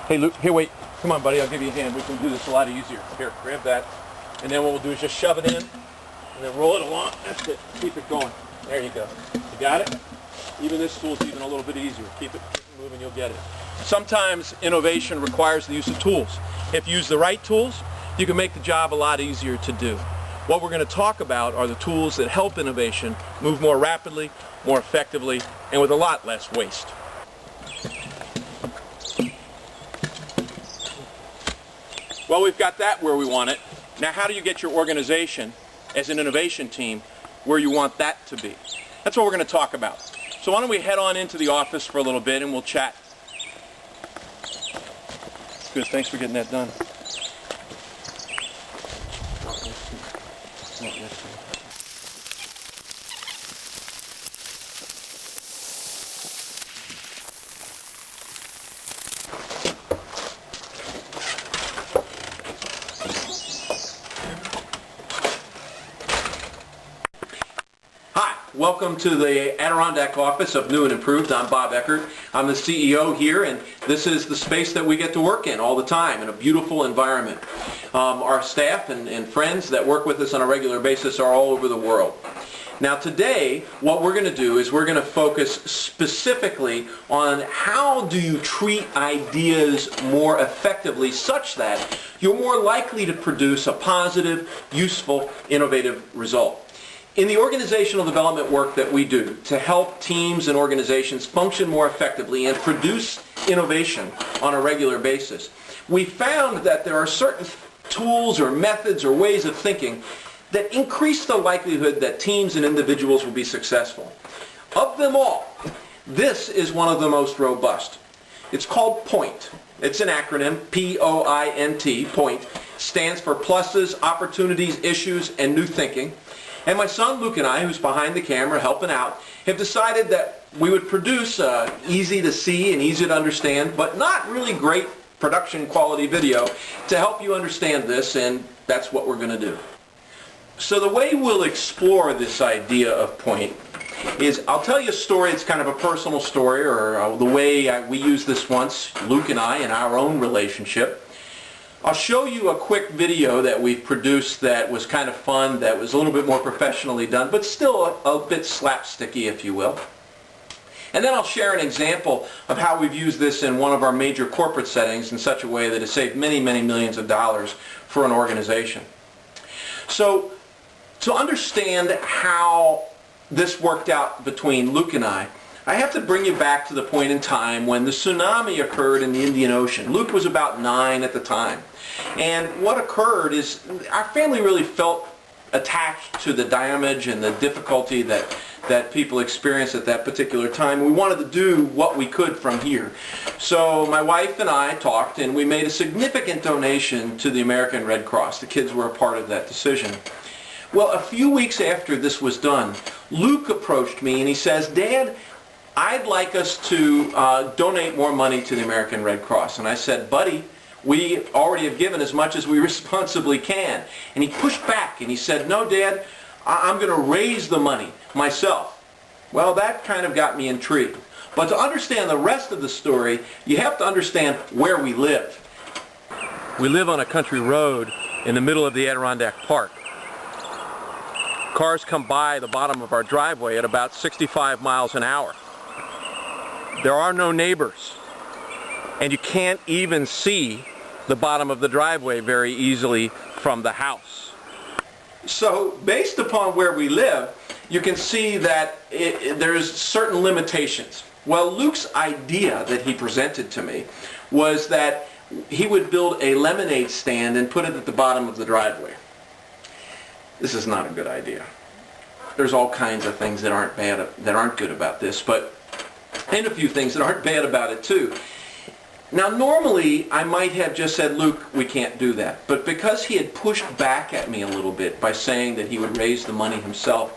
Hey Luke, here wait. Come on buddy, I'll give you a hand. We can do this a lot easier. Here, grab that. And then what we'll do is just shove it in and then roll it along. That's it. Keep it going. There you go. You got it? Even this tool's even a little bit easier. Keep it moving, you'll get it. Sometimes innovation requires the use of tools. If you use the right tools, you can make the job a lot easier to do. What we're going to talk about are the tools that help innovation move more rapidly, more effectively, and with a lot less waste. Well, we've got that where we want it. Now, how do you get your organization as an innovation team where you want that to be? That's what we're going to talk about. So why don't we head on into the office for a little bit and we'll chat. Good, thanks for getting that done. Welcome to the Adirondack office of New and Improved. I'm Bob Eckert. I'm the CEO here, and this is the space that we get to work in all the time in a beautiful environment. Our staff and friends that work with us on a regular basis are all over the world. Now today, what we're going to do is we're going to focus specifically on how do you treat ideas more effectively such that you're more likely to produce a positive, useful, innovative result. In the organizational development work that we do to help teams and organizations function more effectively and produce innovation on a regular basis, we found that there are certain tools or methods or ways of thinking that increase the likelihood that teams and individuals will be successful. Of them all, this is one of the most robust. It's called POINT. It's an acronym, P-O-I-N-T, POINT. Stands for pluses, opportunities, issues, and new thinking. And my son Luke and I, who's behind the camera helping out, have decided that we would produce easy to see and easy to understand, but not really great production quality video to help you understand this, and that's what we're going to do. So the way we'll explore this idea of POINT is I'll tell you a story. It's kind of a personal story, or the way we used this once, Luke and I, in our own relationship. I'll show you a quick video that we've produced that was kind of fun, that was a little bit more professionally done, but still a bit slapsticky, if you will. And then I'll share an example of how we've used this in one of our major corporate settings in such a way that has saved many, many millions of dollars for an organization. So, to understand how this worked out between Luke and I have to bring you back to the point in time when the tsunami occurred in the Indian Ocean. Luke was about 9 at the time. And what occurred is our family really felt attached to the damage and the difficulty that people experienced at that particular time. We wanted to do what we could from here. So my wife and I talked, and we made a significant donation to the American Red Cross. The kids were a part of that decision. Well, a few weeks after this was done, Luke approached me and he says, "Dad, I'd like us to donate more money to the American Red Cross." And I said, "Buddy, we already have given as much as we responsibly can." And he pushed back and he said, "No, Dad, I'm going to raise the money myself." Well, that kind of got me intrigued. But to understand the rest of the story, you have to understand where we live. We live on a country road in the middle of the Adirondack Park. Cars come by the bottom of our driveway at about 65 miles an hour. There are no neighbors, and you can't even see the bottom of the driveway very easily from the house. So based upon where we live, you can see that there's certain limitations. Well, Luke's idea that he presented to me was that he would build a lemonade stand and put it at the bottom of the driveway. This is not a good idea. There's all kinds of things that aren't good about this, and a few things that aren't bad about it too. Now normally I might have just said, "Luke, we can't do that." But because he had pushed back at me a little bit by saying that he would raise the money himself,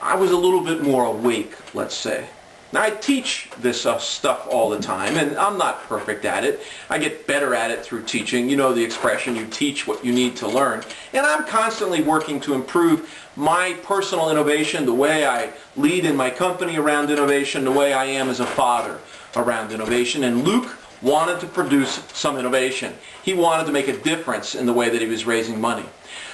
I was a little bit more awake, let's say. Now I teach this stuff all the time, and I'm not perfect at it. I get better at it through teaching. You know the expression, you teach what you need to learn. And I'm constantly working to improve my personal innovation, the way I lead in my company around innovation, the way I am as a father around innovation. And Luke wanted to produce some innovation. He wanted to make a difference in the way that he was raising money.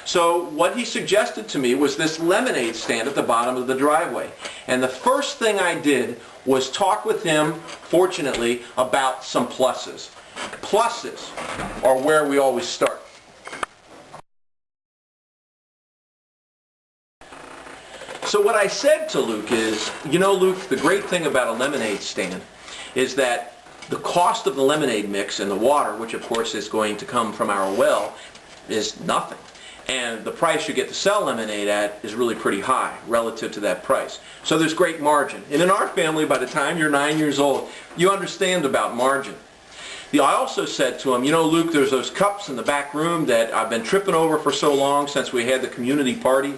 So what he suggested to me was this lemonade stand at the bottom of the driveway. And the first thing I did was talk with him, fortunately, about some pluses. Pluses are where we always start. So what I said to Luke is, you know, Luke, the great thing about a lemonade stand is that the cost of the lemonade mix and the water, which of course is going to come from our well, is nothing. And the price you get to sell lemonade at is really pretty high relative to that price. So there's great margin. And in our family, by the time you're 9 years old, you understand about margin. I also said to him, you know, Luke, there's those cups in the back room that I've been tripping over for so long since we had the community party,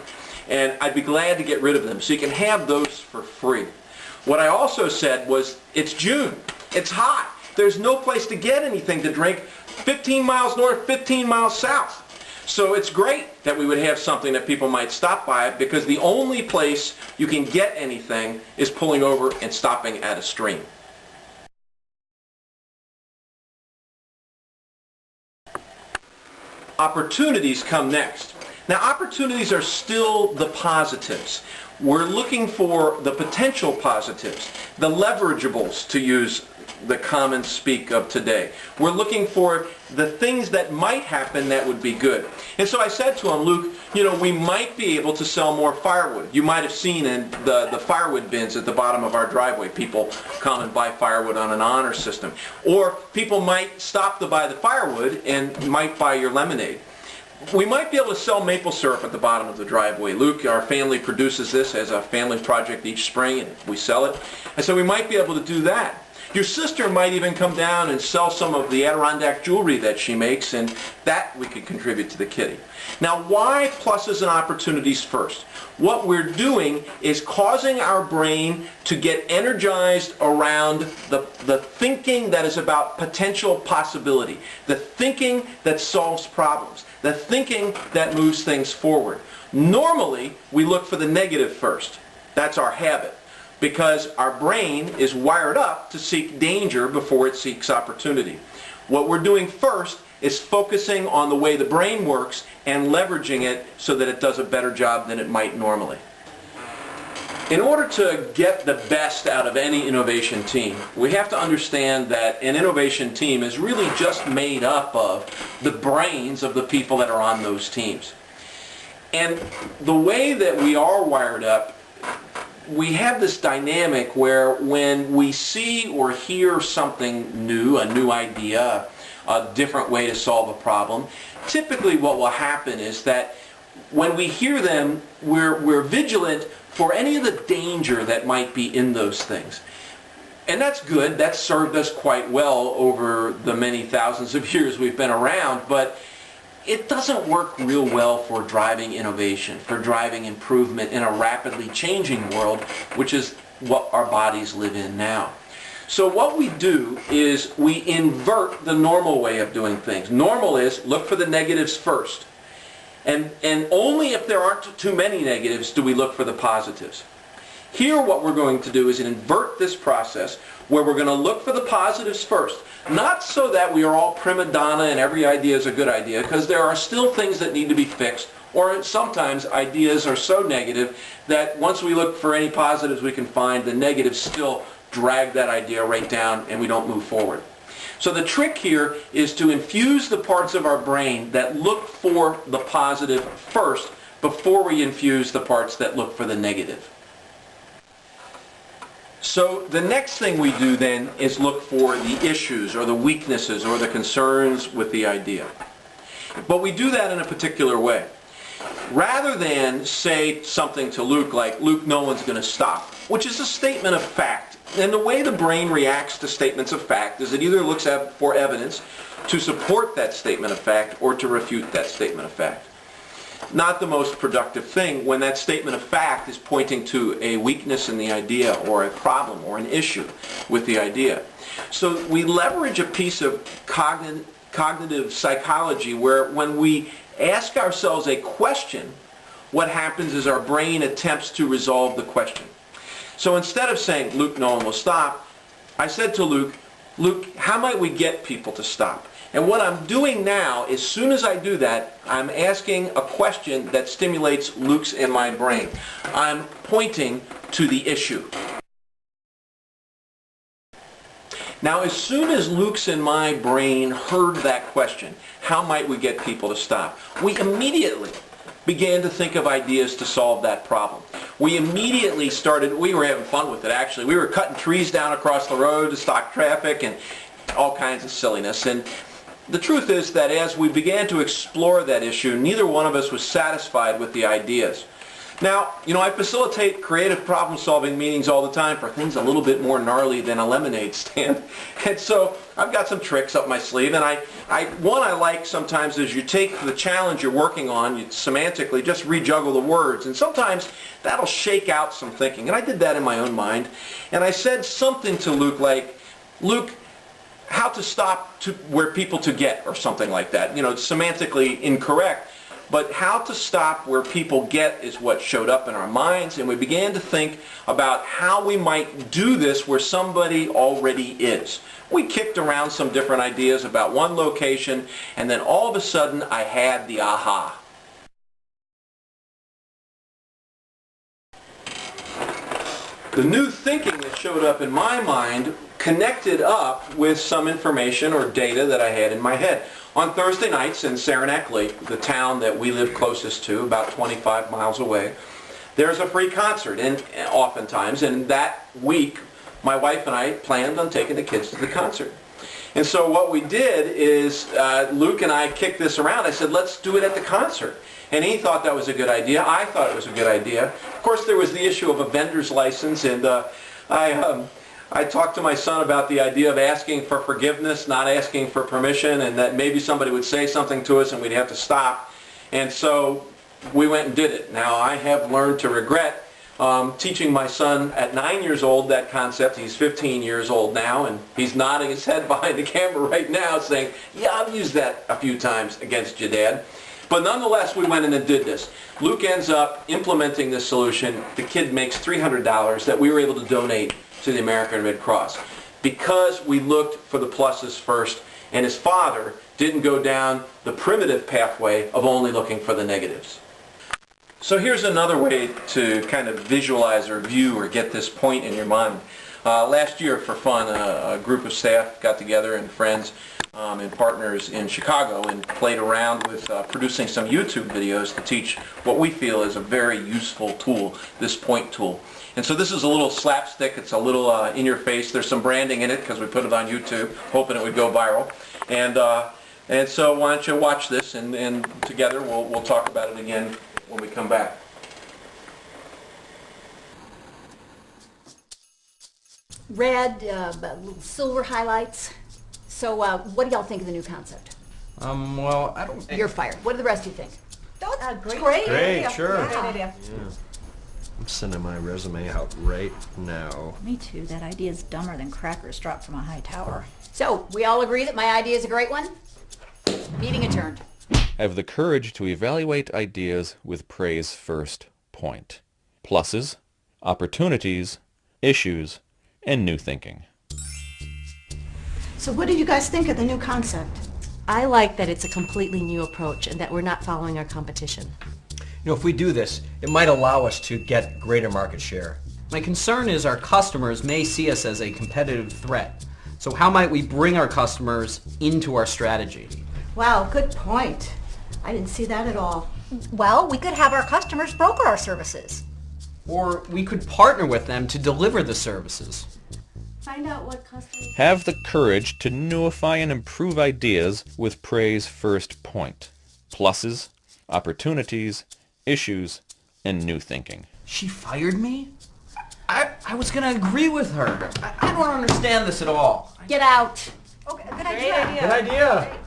and I'd be glad to get rid of them so you can have those for free. What I also said was, it's June, it's hot, there's no place to get anything to drink 15 miles north, 15 miles south. So it's great that we would have something that people might stop by, because the only place you can get anything is pulling over and stopping at a stream. Opportunities come next. Now, opportunities are still the positives. We're looking for the potential positives, the leverageables, to use the common speak of today. We're looking for the things that might happen that would be good. And so I said to him, Luke, you know, we might be able to sell more firewood. You might have seen in the firewood bins at the bottom of our driveway, people come and buy firewood on an honor system. Or people might stop to buy the firewood and might buy your lemonade. We might be able to sell maple syrup at the bottom of the driveway. Luke, our family produces this as a family project each spring, and we sell it. And so we might be able to do that. Your sister might even come down and sell some of the Adirondack jewelry that she makes, and that we could contribute to the kitty. Now, why pluses and opportunities first? What we're doing is causing our brain to get energized around the thinking that is about potential possibility, the thinking that solves problems, the thinking that moves things forward. Normally, we look for the negative first. That's our habit, because our brain is wired up to seek danger before it seeks opportunity. What we're doing first is focusing on the way the brain works and leveraging it so that it does a better job than it might normally. In order to get the best out of any innovation team, we have to understand that an innovation team is really just made up of the brains of the people that are on those teams. And the way that we are wired up, we have this dynamic where when we see or hear something new, a new idea, a different way to solve a problem, typically what will happen is that when we hear them, we're vigilant for any of the danger that might be in those things. And that's good. That's served us quite well over the many thousands of years we've been around, but it doesn't work real well for driving innovation, for driving improvement in a rapidly changing world, which is what our bodies live in now. So what we do is we invert the normal way of doing things. Normal is look for the negatives first. And only if there aren't too many negatives do we look for the positives. Here what we're going to do is invert this process where we're going to look for the positives first. Not so that we are all prima donna and every idea is a good idea, because there are still things that need to be fixed, or sometimes ideas are so negative that once we look for any positives we can find, the negatives still drag that idea right down and we don't move forward. So the trick here is to infuse the parts of our brain that look for the positive first before we infuse the parts that look for the negative. So the next thing we do then is look for the issues or the weaknesses or the concerns with the idea. But we do that in a particular way. Rather than say something to Luke like, Luke, no one's going to stop, which is a statement of fact. And the way the brain reacts to statements of fact is it either looks for evidence to support that statement of fact or to refute that statement of fact. Not the most productive thing when that statement of fact is pointing to a weakness in the idea or a problem or an issue with the idea. So we leverage a piece of cognitive psychology where when we ask ourselves a question, what happens is our brain attempts to resolve the question. So instead of saying, Luke, no one will stop, I said to Luke, Luke, how might we get people to stop? And what I'm doing now, as soon as I do that, I'm asking a question that stimulates Luke's in my brain. I'm pointing to the issue. Now, as soon as Luke's in my brain heard that question, how might we get people to stop? We immediately began to think of ideas to solve that problem. We immediately started, we were having fun with it actually. We were cutting trees down across the road to stop traffic and all kinds of silliness. And the truth is that as we began to explore that issue, neither one of us was satisfied with the ideas. Now, I facilitate creative problem-solving meetings all the time for things a little bit more gnarly than a lemonade stand. And so I've got some tricks up my sleeve. And one I like sometimes is you take the challenge you're working on, you semantically just rejuggle the words. And sometimes that'll shake out some thinking. And I did that in my own mind. And I said something to Luke like, Luke, how to stop to where people to get, or something like that. Semantically incorrect. But how to stop where people get is what showed up in our minds, and we began to think about how we might do this where somebody already is. We kicked around some different ideas about one location, and then all of a sudden I had the aha. The new thinking that showed up in my mind connected up with some information or data that I had in my head. On Thursday nights in Saranac Lake, the town that we live closest to, about 25 miles away, there's a free concert, and oftentimes, and that week my wife and I planned on taking the kids to the concert. And so what we did is Luke and I kicked this around. I said, let's do it at the concert. And he thought that was a good idea. I thought it was a good idea. Of course, there was the issue of a vendor's license, and I talked to my son about the idea of asking for forgiveness, not asking for permission, and that maybe somebody would say something to us and we'd have to stop. And so we went and did it. Now, I have learned to regret teaching my son at 9 years old that concept. He's 15 years old now, and he's nodding his head behind the camera right now saying, yeah, I've used that a few times against you, Dad. But nonetheless, we went in and did this. Luke ends up implementing this solution. The kid makes $300 that we were able to donate to the American Red Cross because we looked for the pluses first, and his father didn't go down the primitive pathway of only looking for the negatives. So here's another way to kind of visualize or view or get this point in your mind. Last year, for fun, a group of staff got together and friends and partners in Chicago and played around with producing some YouTube videos to teach what we feel is a very useful tool, this point tool. And so this is a little slapstick. It's a little in your face. There's some branding in it because we put it on YouTube, hoping it would go viral. And so why don't you watch this, and together we'll talk about it again when we come back. Red, little silver highlights. So what do y'all think of the new concept? Well, I don't think... You're fired. What do the rest of you think? Great. Great, idea. sure. Great idea. Yeah. I'm sending my resume out right now. Me too. That idea is dumber than crackers dropped from a high tower. So we all agree that my idea is a great one? Meeting adjourned. Have the courage to evaluate ideas with praise first. Point. Pluses, opportunities, issues, and new thinking. So what do you guys think of the new concept? I like that it's a completely new approach and that we're not following our competition. If we do this, it might allow us to get greater market share. My concern is our customers may see us as a competitive threat. So how might we bring our customers into our strategy? Wow, good point. I didn't see that at all. Well, we could have our customers broker our services. Or we could partner with them to deliver the services. Find out what customers... Have the courage to newify and improve ideas with praise first. Point. Pluses, opportunities, issues, and new thinking. She fired me? I was going to agree with her. I don't understand this at all. Get out. Okay, good idea. Good idea.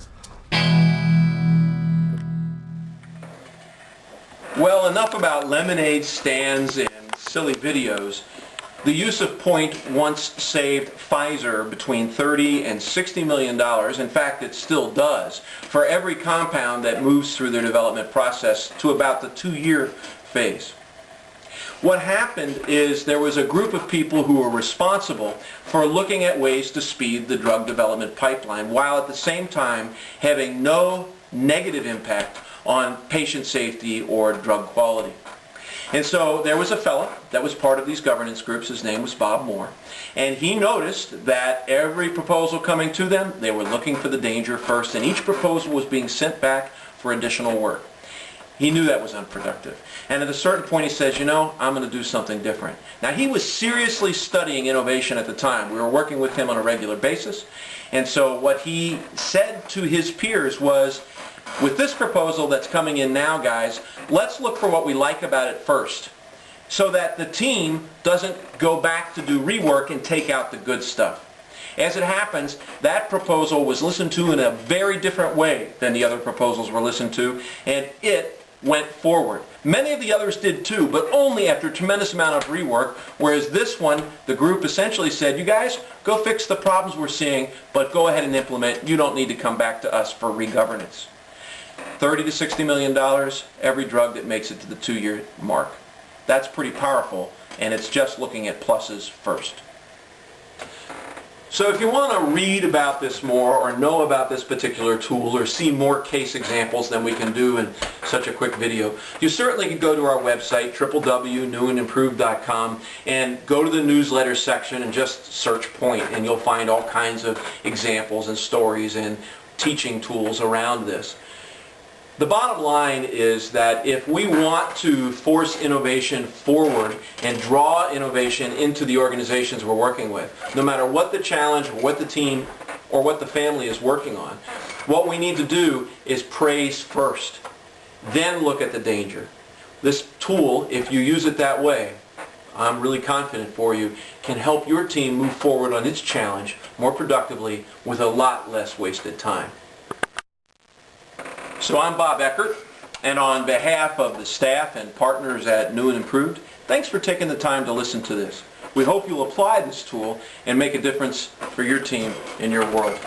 Well, enough about lemonade stands and silly videos. The use of point once saved Pfizer between $30 and $60 million. In fact, it still does, for every compound that moves through their development process to about the 2-year phase. What happened is there was a group of people who were responsible for looking at ways to speed the drug development pipeline while at the same time having no negative impact on patient safety or drug quality. And so there was a fellow that was part of these governance groups. His name was Bob Moore. And he noticed that every proposal coming to them, they were looking for the danger first, and each proposal was being sent back for additional work. He knew that was unproductive. And at a certain point he says, you know, I'm going to do something different. Now he was seriously studying innovation at the time. We were working with him on a regular basis. And so what he said to his peers was, with this proposal that's coming in now, guys, let's look for what we like about it first, so that the team doesn't go back to do rework and take out the good stuff. As it happens, that proposal was listened to in a very different way than the other proposals were listened to, and it went forward. Many of the others did too, but only after a tremendous amount of rework, whereas this one, the group essentially said, you guys, go fix the problems we're seeing, but go ahead and implement. You don't need to come back to us for re-governance. $30 to $60 million, every drug that makes it to the 2-year mark. That's pretty powerful, and it's just looking at pluses first. So if you want to read about this more or know about this particular tool or see more case examples than we can do in such a quick video, you certainly can go to our website, www.newandimproved.com, and go to the newsletter section and just search POINT, and you'll find all kinds of examples and stories and teaching tools around this. The bottom line is that if we want to force innovation forward and draw innovation into the organizations we're working with, no matter what the challenge or what the team or what the family is working on, what we need to do is praise first, then look at the danger. This tool, if you use it that way, I'm really confident for you, can help your team move forward on its challenge more productively with a lot less wasted time. So I'm Bob Eckert, and on behalf of the staff and partners at New and Improved, thanks for taking the time to listen to this. We hope you'll apply this tool and make a difference for your team in your world.